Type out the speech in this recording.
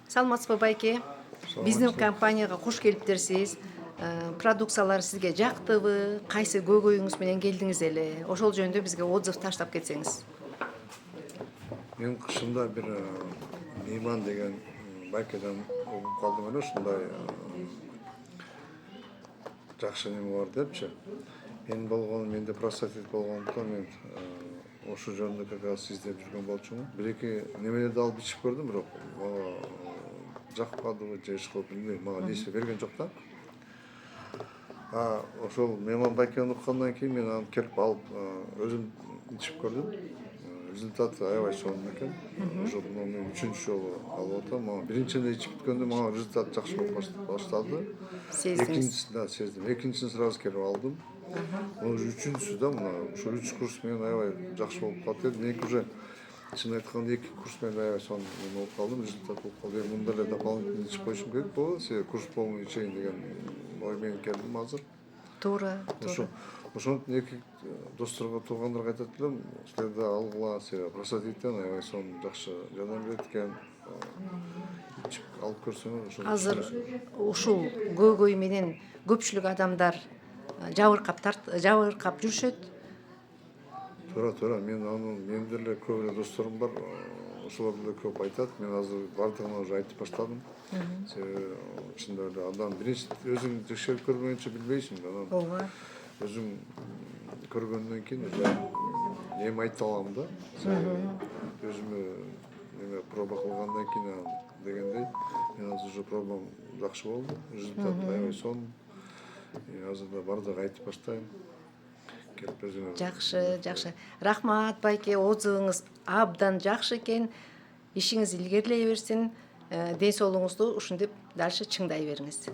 Саламатсызбы байке? Биздин компанияга кош келиптерсиз. Продукциялар сизге жактыбы? Кайсы көйгөйүңүз менен келдиңиз эле? Ошол жөнүндө бизге отзыв таштап кетсеңиз. Мен кышында бир Мейман деген байкадан угуп калдым эле ушундай жакшы неме бар депчи. Менде простатит болгондуктан мен ошол жөнүндө как раз издеп жүргөн болчумун. Бир эки немелерди алып ичип көрдүм, бирок мага жакпадыбы же иш кылып билбейм, мага действие берген жок да. Ошол Мейман байканы уккандан кийин мен аны келип алып өзүм ичип көрдүм. Результаты аябай сонун экен. Ошо мен үчүнчү жолу алып атам. Мага биринчиде ичип бүткөндө мага результат жакшы болуп баштады. Сездиңиз. Экинчисинде сездим. Экинчисин сразу келип алдым. Уже үчүнчүсү да мына ушул 3 курс менен аябай жакшы болуп калат эди. Мен уже чын айтканда 2 курс менен аябай сонун болуп калдым, результат болуп калды. Мында эле дополнительно ичип койушум керек болбойбу, себеби курс полный ичейин деген ой менен келдим азыр. Туура, туура. Ошондон эки досторго, туугандарга айтат элем, силер да алгыла, себеби простатиттен аябай сонун жакшы жардам берет экен. Ичип алып көрсөңөр ошол. Азыр ушул көйгөй менен көпчүлүк адамдар жабыркап жүрүшөт. Туура. Менин деле көп эле досторум бар. Ошолор деле көп айтат. Мен азыр бардыгына уже айтып баштадым. Себеби чындап эле адам биринчи өзүң текшерип көрбөгөнчө билбейсиң. Анан Ооба. өзүм көргөндөн кийин уже эми айта алам да. Өзүмө неме проба кылгандан кийин анан дегендей мен азыр уже пробам жакшы болду. Результат аябай сонун. Азыр да бардыгы айтып баштайм. Келип өзүңөр. Жакшы. Рахмат байке, отзывыңыз абдан жакшы экен. Ишиңиз илгерилей берсин. Ден соолугуңузду ушинтип дальше чыңдай бериңиз.